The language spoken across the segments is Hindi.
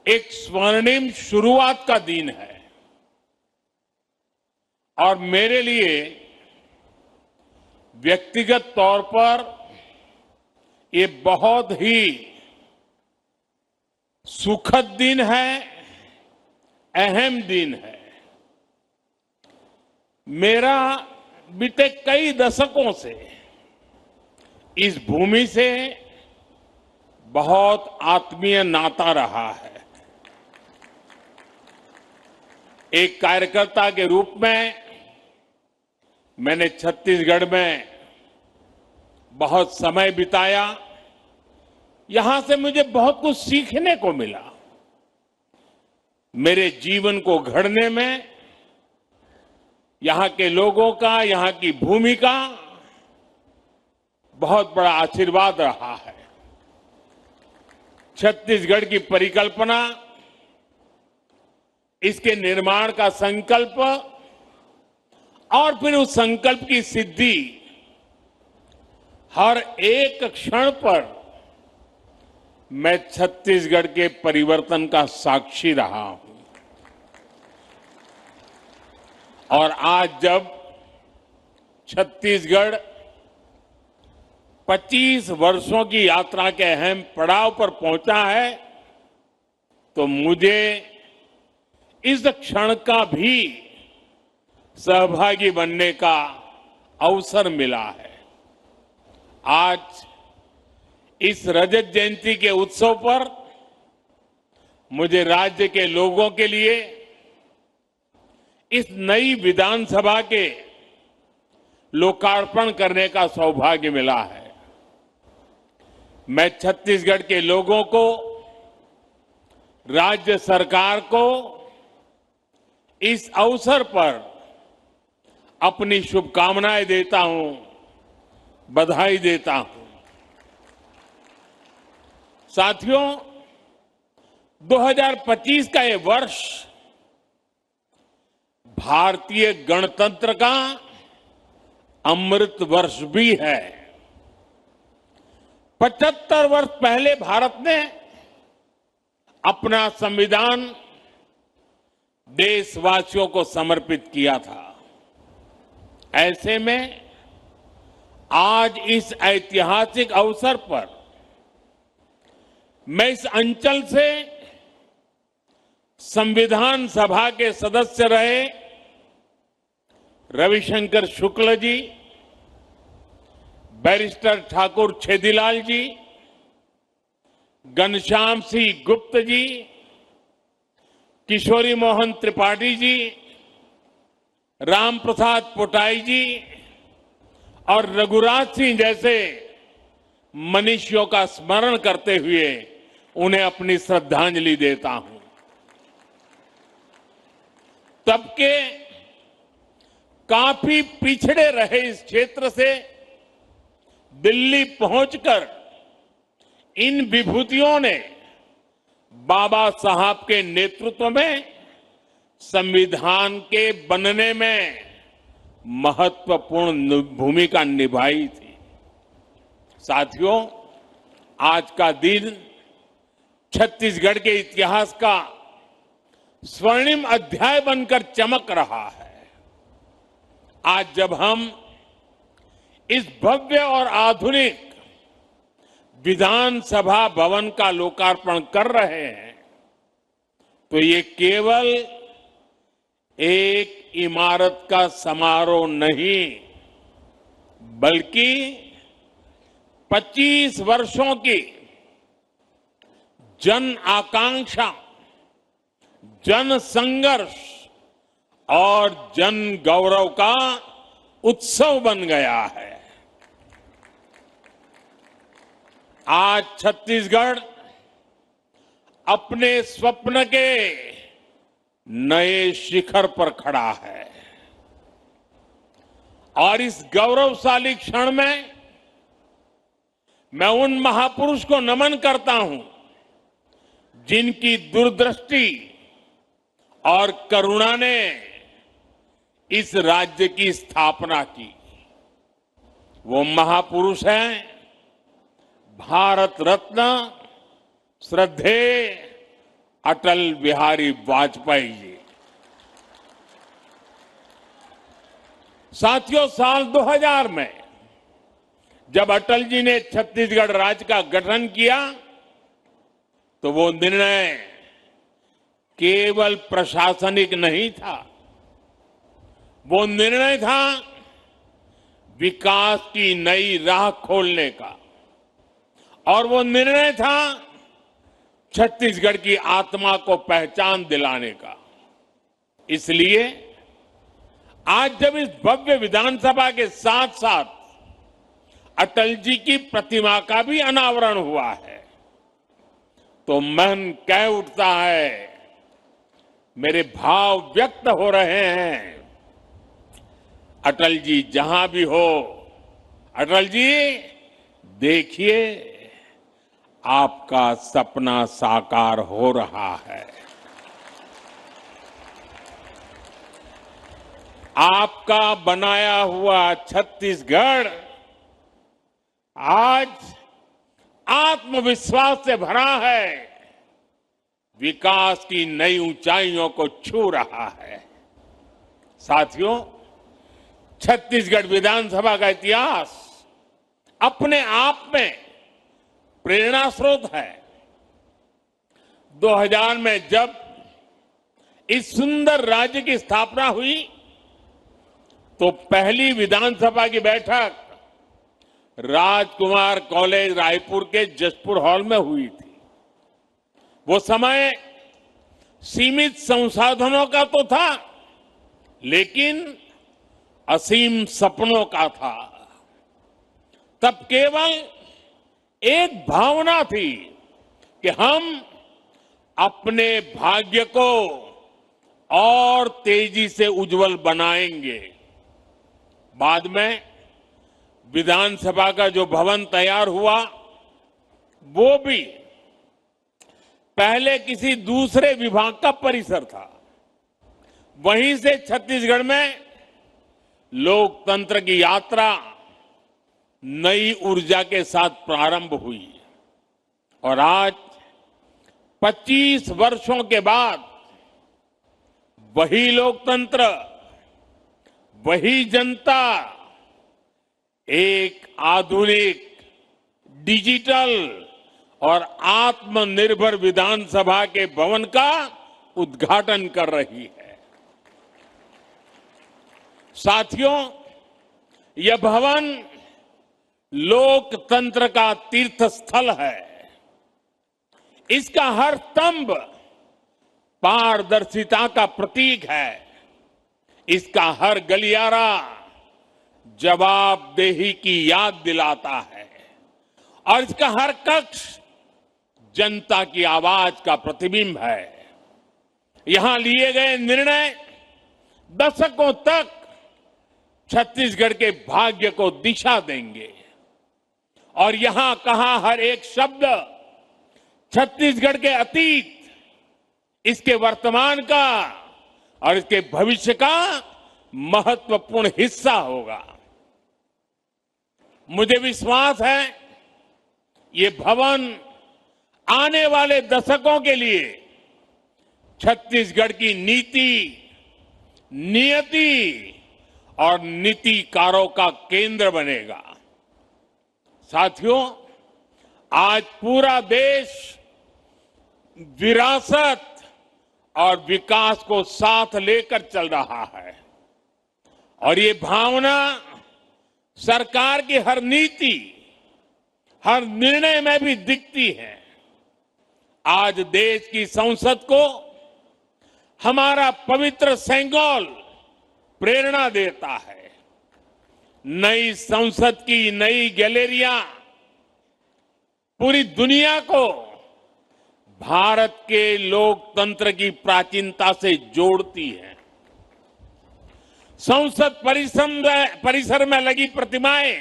एक स्वर्णिम शुरुआत का दिन है और मेरे लिए व्यक्तिगत तौर पर ये बहुत ही सुखद दिन है, अहम दिन है। मेरा बीते कई दशकों से इस भूमि से बहुत आत्मीय नाता रहा है। एक कार्यकर्ता के रूप में मैंने छत्तीसगढ़ में बहुत समय बिताया। यहां से मुझे बहुत कुछ सीखने को मिला। मेरे जीवन को गढ़ने में यहां के लोगों का, यहां की भूमि का बहुत बड़ा आशीर्वाद रहा है। छत्तीसगढ़ की परिकल्पना, इसके निर्माण का संकल्प और फिर उस संकल्प की सिद्धि, हर एक क्षण पर मैं छत्तीसगढ़ के परिवर्तन का साक्षी रहा हूं। और आज जब छत्तीसगढ़ 25 वर्षों की यात्रा के अहम पड़ाव पर पहुंचा है, तो मुझे इस क्षण का भी सहभागी बनने का अवसर मिला है। आज इस रजत जयंती के उत्सव पर मुझे राज्य के लोगों के लिए इस नई विधानसभा के लोकार्पण करने का सौभाग्य मिला है। मैं छत्तीसगढ़ के लोगों को, राज्य सरकार को इस अवसर पर अपनी शुभकामनाएं देता हूं, बधाई देता हूं। साथियों, 2025 का ये वर्ष भारतीय गणतंत्र का अमृत वर्ष भी है। 75 वर्ष पहले भारत ने अपना संविधान देशवासियों को समर्पित किया था। ऐसे में आज इस ऐतिहासिक अवसर पर मैं इस अंचल से संविधान सभा के सदस्य रहे रविशंकर शुक्ल जी, बैरिस्टर ठाकुर छेदीलाल जी, घनश्याम सिंह गुप्त जी, किशोरी मोहन त्रिपाठी जी, राम प्रसाद पोटाई जी और रघुराज सिंह जैसे मनीषियों का स्मरण करते हुए उन्हें अपनी श्रद्धांजलि देता हूं। तब के काफी पिछड़े रहे इस क्षेत्र से दिल्ली पहुंचकर इन विभूतियों ने बाबा साहब के नेतृत्व में संविधान के बनने में महत्वपूर्ण भूमिका निभाई थी। साथियों, आज का दिन छत्तीसगढ़ के इतिहास का स्वर्णिम अध्याय बनकर चमक रहा है। आज जब हम इस भव्य और आधुनिक विधानसभा भवन का लोकार्पण कर रहे हैं, तो ये केवल एक इमारत का समारोह नहीं, बल्कि 25 वर्षों की जन आकांक्षा, जन संघर्ष और जन गौरव का उत्सव बन गया है। आज छत्तीसगढ़ अपने स्वप्न के नए शिखर पर खड़ा है और इस गौरवशाली क्षण में मैं उन महापुरुष को नमन करता हूं जिनकी दूरदृष्टि और करुणा ने इस राज्य की स्थापना की। वो महापुरुष हैं भारत रत्न श्रद्धेय अटल बिहारी वाजपेयी जी। साथियों, साल 2000 में जब अटल जी ने छत्तीसगढ़ राज्य का गठन किया तो वो निर्णय केवल प्रशासनिक नहीं था, वो निर्णय था विकास की नई राह खोलने का, और वो निर्णय था छत्तीसगढ़ की आत्मा को पहचान दिलाने का। इसलिए आज जब इस भव्य विधानसभा के साथ साथ अटल जी की प्रतिमा का भी अनावरण हुआ है तो मन कह उठता है, मेरे भाव व्यक्त हो रहे हैं। अटल जी जहां भी हो, अटल जी देखिए आपका सपना साकार हो रहा है। आपका बनाया हुआ छत्तीसगढ़ आज आत्मविश्वास से भरा है, विकास की नई ऊंचाइयों को छू रहा है। साथियों, छत्तीसगढ़ विधानसभा का इतिहास अपने आप में प्रेरणा स्रोत है। 2000 में जब इस सुंदर राज्य की स्थापना हुई तो पहली विधानसभा की बैठक राजकुमार कॉलेज रायपुर के जसपुर हॉल में हुई थी। वो समय सीमित संसाधनों का तो था, लेकिन असीम सपनों का था। तब केवल एक भावना थी कि हम अपने भाग्य को और तेजी से उज्जवल बनाएंगे। बाद में विधानसभा का जो भवन तैयार हुआ वो भी पहले किसी दूसरे विभाग का परिसर था। वहीं से छत्तीसगढ़ में लोकतंत्र की यात्रा नई ऊर्जा के साथ प्रारंभ हुई और आज 25 वर्षों के बाद वही लोकतंत्र, वही जनता एक आधुनिक, डिजिटल और आत्मनिर्भर विधानसभा के भवन का उद्घाटन कर रही है। साथियों, यह भवन लोकतंत्र का तीर्थ स्थल है। इसका हर स्तंभ पारदर्शिता का प्रतीक है। इसका हर गलियारा जवाबदेही की याद दिलाता है और इसका हर कक्ष जनता की आवाज का प्रतिबिंब है। यहां लिए गए निर्णय दशकों तक छत्तीसगढ़ के भाग्य को दिशा देंगे और यहां कहा हर एक शब्द छत्तीसगढ़ के अतीत, इसके वर्तमान का और इसके भविष्य का महत्वपूर्ण हिस्सा होगा। मुझे विश्वास है ये भवन आने वाले दशकों के लिए छत्तीसगढ़ की नीति, नियति और नीतिकारों का केंद्र बनेगा। साथियों, आज पूरा देश विरासत और विकास को साथ लेकर चल रहा है और ये भावना सरकार की हर नीति, हर निर्णय में भी दिखती है। आज देश की संसद को हमारा पवित्र सेंगोल प्रेरणा देता है। नई संसद की नई गैलरियां पूरी दुनिया को भारत के लोकतंत्र की प्राचीनता से जोड़ती है। संसद परिसर में लगी प्रतिमाएं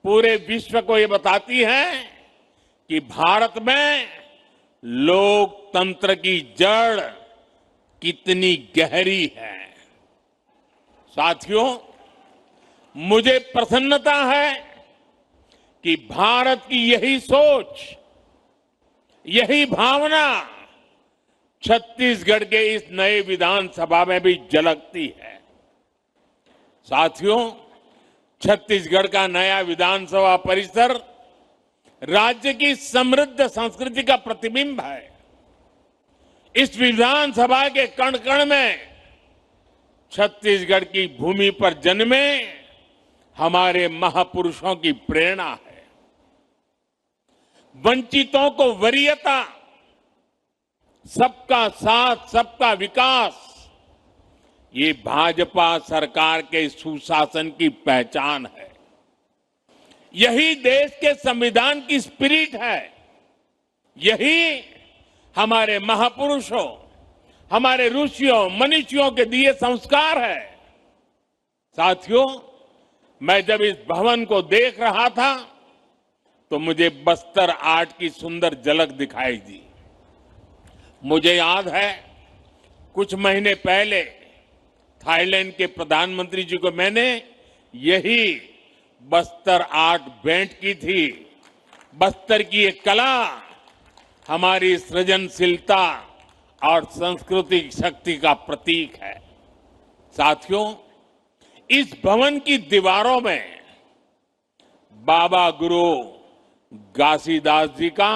पूरे विश्व को ये बताती हैं कि भारत में लोकतंत्र की जड़ कितनी गहरी है। साथियों, मुझे प्रसन्नता है कि भारत की यही सोच, यही भावना छत्तीसगढ़ के इस नए विधानसभा में भी झलकती है। साथियों, छत्तीसगढ़ का नया विधानसभा परिसर राज्य की समृद्ध संस्कृति का प्रतिबिंब है। इस विधानसभा के कण कण में छत्तीसगढ़ की भूमि पर जन्मे हमारे महापुरुषों की प्रेरणा है। वंचितों को वरीयता, सबका साथ सबका विकास, ये भाजपा सरकार के सुशासन की पहचान है। यही देश के संविधान की स्पिरिट है। यही हमारे महापुरुषों, हमारे ऋषियों मनीषियों के दिए संस्कार है। साथियों, मैं जब इस भवन को देख रहा था तो मुझे बस्तर आर्ट की सुंदर झलक दिखाई दी। मुझे याद है, कुछ महीने पहले थाईलैंड के प्रधानमंत्री जी को मैंने यही बस्तर आर्ट भेंट की थी। बस्तर की एक कला हमारी सृजनशीलता और सांस्कृतिक शक्ति का प्रतीक है। साथियों, इस भवन की दीवारों में बाबा गुरु घासीदास जी का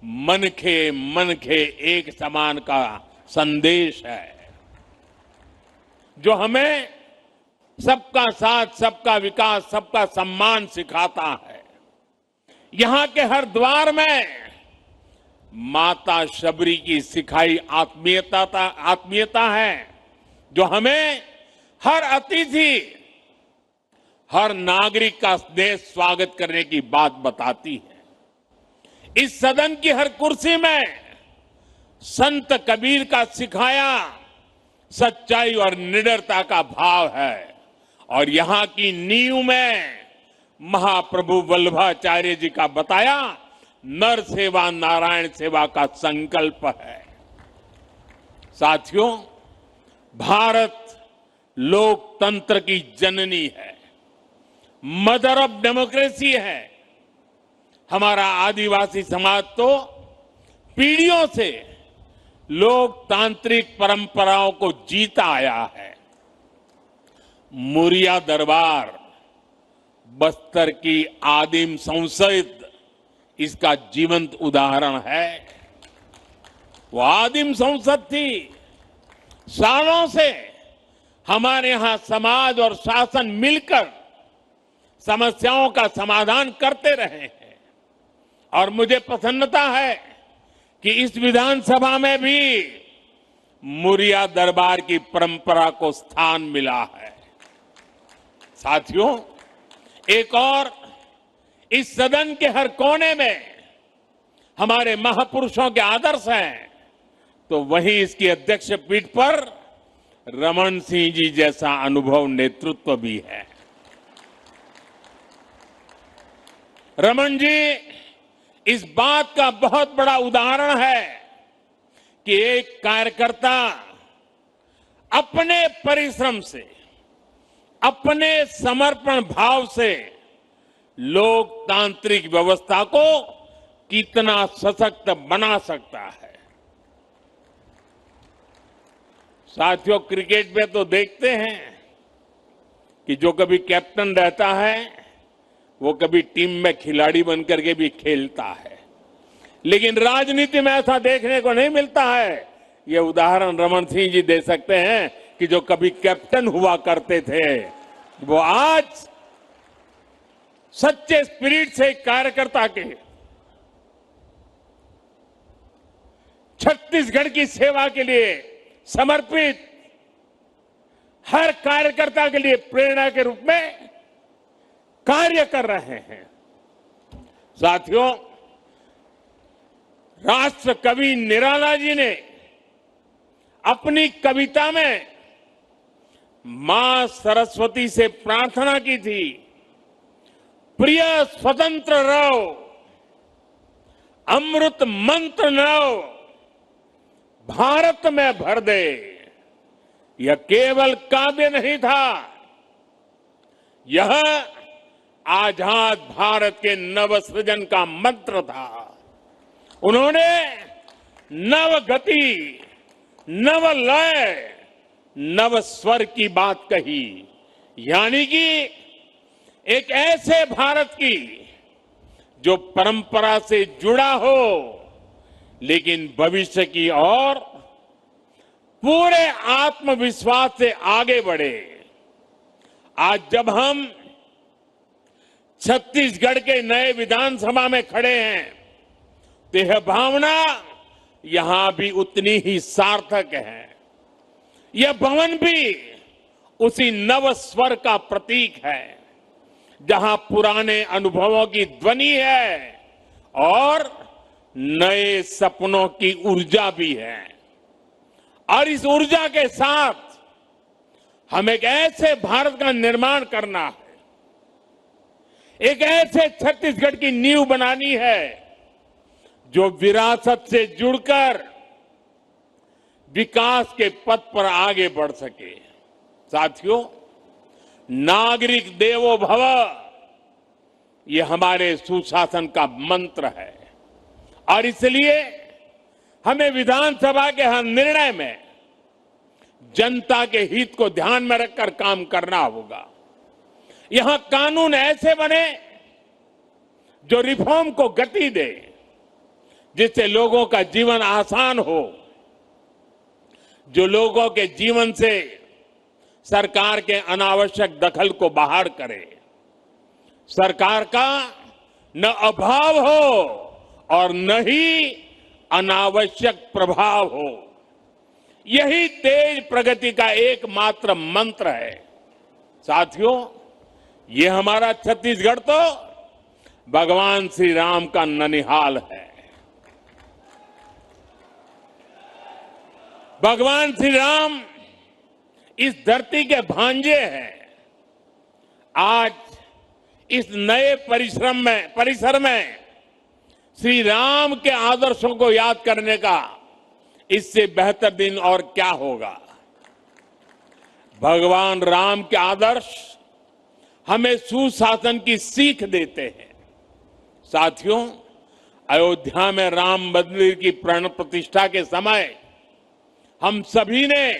मनखे एक समान का संदेश है, जो हमें सबका साथ सबका विकास सबका सम्मान सिखाता है। यहां के हर द्वार में माता शबरी की सिखाई आत्मीयता है, जो हमें हर अतिथि, हर नागरिक का स्नेह स्वागत करने की बात बताती है। इस सदन की हर कुर्सी में संत कबीर का सिखाया सच्चाई और निडरता का भाव है, और यहां की नींव में महाप्रभु वल्लभाचार्य जी का बताया नर सेवा नारायण सेवा का संकल्प है। साथियों, भारत लोकतंत्र की जननी है, मदर ऑफ डेमोक्रेसी है। हमारा आदिवासी समाज तो पीढ़ियों से लोकतांत्रिक परंपराओं को जीता आया है। मुरिया दरबार, बस्तर की आदिम संसद इसका जीवंत उदाहरण है। वो आदिम संसद थी। सालों से हमारे यहां समाज और शासन मिलकर समस्याओं का समाधान करते रहे हैं, और मुझे प्रसन्नता है कि इस विधानसभा में भी मुरिया दरबार की परंपरा को स्थान मिला है। साथियों, एक और, इस सदन के हर कोने में हमारे महापुरुषों के आदर्श हैं, तो वहीं इसकी अध्यक्ष पीठ पर रमन सिंह जी जैसा अनुभव नेतृत्व भी है। रमन जी इस बात का बहुत बड़ा उदाहरण है कि एक कार्यकर्ता अपने परिश्रम से, अपने समर्पण भाव से लोकतांत्रिक व्यवस्था को कितना सशक्त बना सकता है। साथियों, क्रिकेट में तो देखते हैं कि जो कभी कैप्टन रहता है वो कभी टीम में खिलाड़ी बनकर के भी खेलता है, लेकिन राजनीति में ऐसा देखने को नहीं मिलता है। ये उदाहरण रमन सिंह जी दे सकते हैं कि जो कभी कैप्टन हुआ करते थे, वो आज सच्चे स्पिरिट से कार्यकर्ता के छत्तीसगढ़ की सेवा के लिए समर्पित, हर कार्यकर्ता के लिए प्रेरणा के रूप में कार्य कर रहे हैं। साथियों, राष्ट्र कवि निराला जी ने अपनी कविता में मां सरस्वती से प्रार्थना की थी, प्रिय स्वतंत्र रहो, अमृत मंत्र नौ भारत में भर दे। यह केवल काव्य नहीं था, यह आजाद भारत के नवसृजन का मंत्र था। उन्होंने नव गति, नव लय, नव स्वर की बात कही। यानी कि एक ऐसे भारत की जो परंपरा से जुड़ा हो लेकिन भविष्य की ओर पूरे आत्मविश्वास से आगे बढ़े। आज जब हम छत्तीसगढ़ के नए विधानसभा में खड़े हैं तो यह भावना यहां भी उतनी ही सार्थक है। यह भवन भी उसी नव स्वर का प्रतीक है जहां पुराने अनुभवों की ध्वनि है और नए सपनों की ऊर्जा भी है। और इस ऊर्जा के साथ हम एक ऐसे भारत का निर्माण करना है, एक ऐसे छत्तीसगढ़ की नींव बनानी है जो विरासत से जुड़कर विकास के पथ पर आगे बढ़ सके। साथियों, नागरिक देवो भव ये हमारे सुशासन का मंत्र है और इसलिए हमें विधानसभा के हर निर्णय में जनता के हित को ध्यान में रखकर काम करना होगा। यहां कानून ऐसे बने जो रिफॉर्म को गति दे, जिससे लोगों का जीवन आसान हो, जो लोगों के जीवन से सरकार के अनावश्यक दखल को बाहर करे, सरकार का न अभाव हो और न ही अनावश्यक प्रभाव हो। यही तेज प्रगति का एकमात्र मंत्र है। साथियों, ये हमारा छत्तीसगढ़ तो भगवान श्री राम का ननिहाल है। भगवान श्री राम इस धरती के भांजे हैं। आज इस नए परिसर में श्री राम के आदर्शों को याद करने का इससे बेहतर दिन और क्या होगा। भगवान राम के आदर्श हमें सुशासन की सीख देते हैं। साथियों, अयोध्या में राम मंदिर की प्राण प्रतिष्ठा के समय हम सभी ने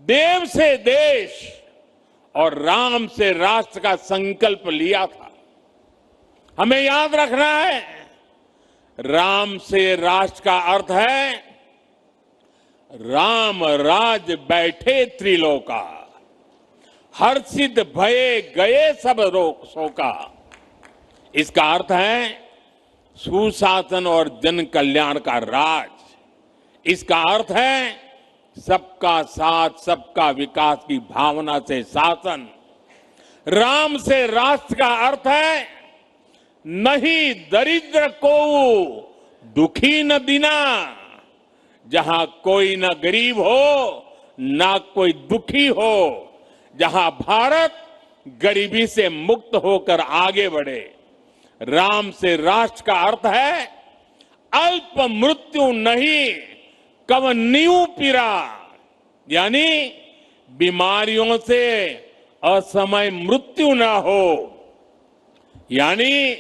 देव से देश और राम से राष्ट्र का संकल्प लिया था। हमें याद रखना है, राम से राष्ट्र का अर्थ है राम राज बैठे त्रिलोका, हर्षित भये गए सब रोग शोका। इसका अर्थ है सुशासन और जन कल्याण का राज। इसका अर्थ है सबका साथ सबका विकास की भावना से शासन। राम से राष्ट्र का अर्थ है नहीं दरिद्र को दुखी न दीना, जहां कोई न गरीब हो ना कोई दुखी हो, जहां भारत गरीबी से मुक्त होकर आगे बढ़े। राम से राष्ट्र का अर्थ है अल्प मृत्यु नहीं कवनीयु पीरा, यानी बीमारियों से असमय मृत्यु ना हो, यानी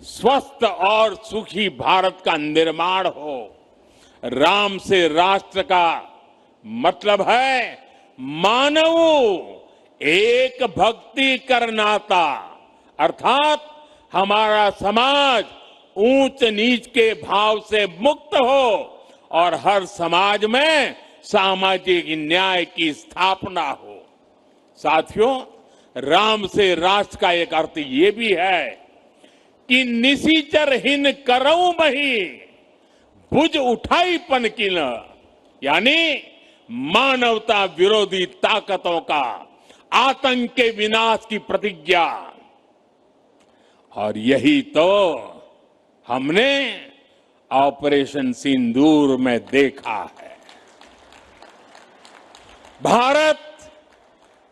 स्वस्थ और सुखी भारत का निर्माण हो। राम से राष्ट्र का मतलब है मानव एक भक्ति कर नाता, अर्थात हमारा समाज ऊंच नीच के भाव से मुक्त हो और हर समाज में सामाजिक न्याय की स्थापना हो। साथियों, राम से राष्ट्र का एक अर्थ ये भी है कि निशिचरहीन करऊं बही भुज उठाई पन की न, यानी मानवता विरोधी ताकतों का आतंक के विनाश की प्रतिज्ञा। और यही तो हमने ऑपरेशन सिंदूर में देखा है। भारत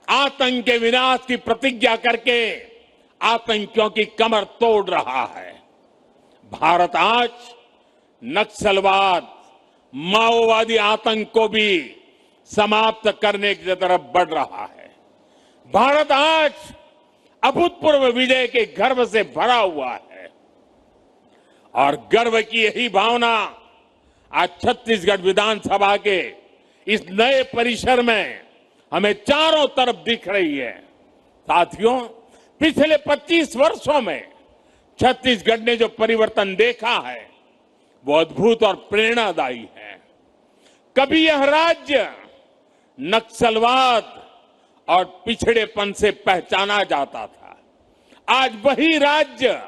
आतंक के विनाश की प्रतिज्ञा करके आतंकियों की कमर तोड़ रहा है। भारत आज नक्सलवाद, माओवादी आतंक को भी समाप्त करने की तरफ बढ़ रहा है। भारत आज अभूतपूर्व विजय के गर्व से भरा हुआ है और गर्व की यही भावना आज छत्तीसगढ़ विधानसभा के इस नए परिसर में हमें चारों तरफ दिख रही है। साथियों, पिछले 25 वर्षों में छत्तीसगढ़ ने जो परिवर्तन देखा है वो अद्भुत और प्रेरणादायी है। कभी यह राज्य नक्सलवाद और पिछड़ेपन से पहचाना जाता था, आज वही राज्य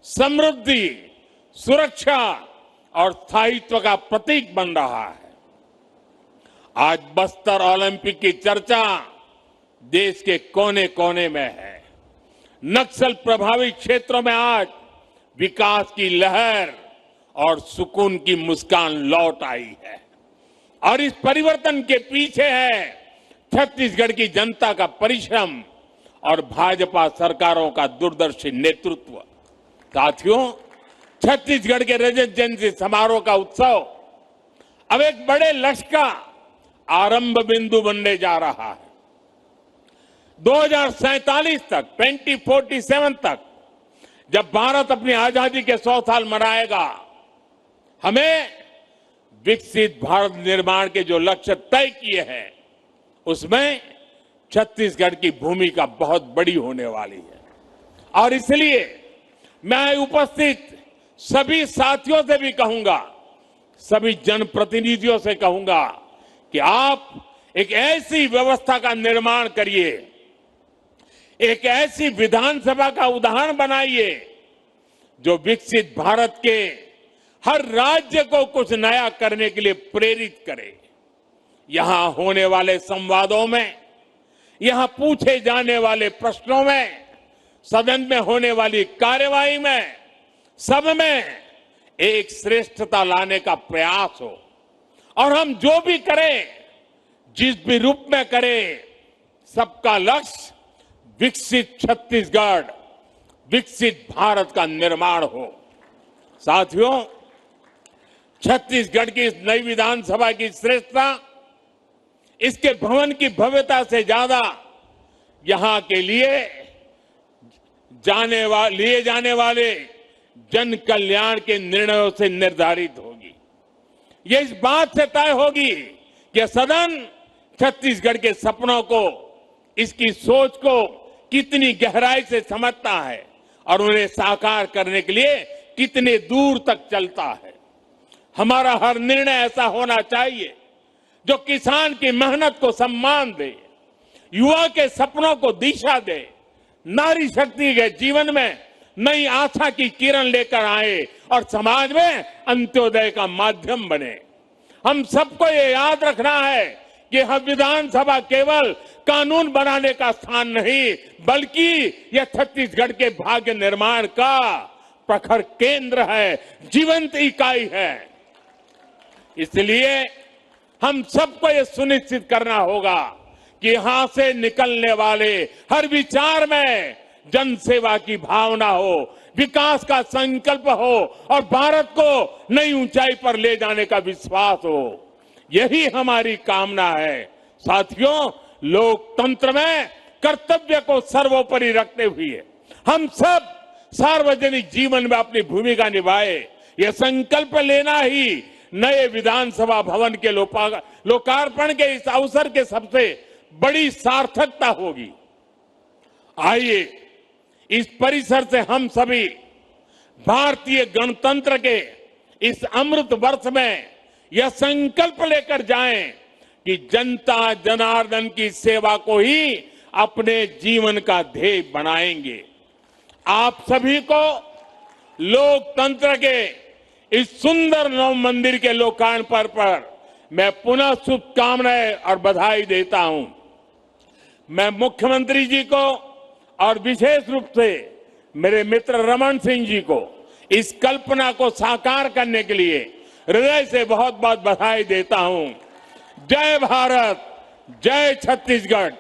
समृद्धि, सुरक्षा और स्थायित्व का प्रतीक बन रहा है। आज बस्तर ओलंपिक की चर्चा देश के कोने कोने में है। नक्सल प्रभावित क्षेत्रों में आज विकास की लहर और सुकून की मुस्कान लौट आई है और इस परिवर्तन के पीछे है छत्तीसगढ़ की जनता का परिश्रम और भाजपा सरकारों का दूरदर्शी नेतृत्व। साथियों, छत्तीसगढ़ के रजत जयंती समारोह का उत्सव अब एक बड़े लक्ष्य का आरंभ बिंदु बनने जा रहा है। 2047 तक, 2047 तक जब भारत अपनी आजादी के 100 साल मनाएगा, हमें विकसित भारत निर्माण के जो लक्ष्य तय किए हैं उसमें छत्तीसगढ़ की भूमिका बहुत बड़ी होने वाली है। और इसलिए मैं उपस्थित सभी साथियों से भी कहूंगा, सभी जनप्रतिनिधियों से कहूंगा कि आप एक ऐसी व्यवस्था का निर्माण करिए, एक ऐसी विधानसभा का उदाहरण बनाइए जो विकसित भारत के हर राज्य को कुछ नया करने के लिए प्रेरित करे। यहां होने वाले संवादों में, यहां पूछे जाने वाले प्रश्नों में, सदन में होने वाली कार्यवाही में, सब में एक श्रेष्ठता लाने का प्रयास हो और हम जो भी करें, जिस भी रूप में करें, सबका लक्ष्य विकसित छत्तीसगढ़, विकसित भारत का निर्माण हो। साथियों, छत्तीसगढ़ की इस नई विधानसभा की श्रेष्ठता इसके भवन की भव्यता से ज्यादा यहां के लिए जाने वाले जन कल्याण के निर्णयों से निर्धारित होगी। यह इस बात से तय होगी कि सदन छत्तीसगढ़ के सपनों को, इसकी सोच को कितनी गहराई से समझता है और उन्हें साकार करने के लिए कितने दूर तक चलता है। हमारा हर निर्णय ऐसा होना चाहिए जो किसान की मेहनत को सम्मान दे, युवा के सपनों को दिशा दे, नारी शक्ति के जीवन में नई आशा की किरण लेकर आए और समाज में अंत्योदय का माध्यम बने। हम सबको ये याद रखना है कि यह विधानसभा केवल कानून बनाने का स्थान नहीं, बल्कि यह छत्तीसगढ़ के भाग्य निर्माण का प्रखर केंद्र है, जीवंत इकाई है। इसलिए हम सबको ये सुनिश्चित करना होगा कि यहां से निकलने वाले हर विचार में जन सेवा की भावना हो, विकास का संकल्प हो और भारत को नई ऊंचाई पर ले जाने का विश्वास हो। यही हमारी कामना है। साथियों, लोकतंत्र में कर्तव्य को सर्वोपरि रखते हुए हम सब सार्वजनिक जीवन में अपनी भूमिका निभाए, यह संकल्प लेना ही नए विधानसभा भवन के लोकार्पण के इस अवसर के सबसे बड़ी सार्थकता होगी। आइए इस परिसर से हम सभी भारतीय गणतंत्र के इस अमृत वर्ष में यह संकल्प लेकर जाएं कि जनता जनार्दन की सेवा को ही अपने जीवन का ध्येय बनाएंगे। आप सभी को लोकतंत्र के इस सुंदर नव मंदिर के लोकार्पण पर मैं पुनः शुभकामनाएं और बधाई देता हूं। मैं मुख्यमंत्री जी को और विशेष रूप से मेरे मित्र रमन सिंह जी को इस कल्पना को साकार करने के लिए हृदय से बहुत बहुत बधाई देता हूं। जय भारत, जय छत्तीसगढ़।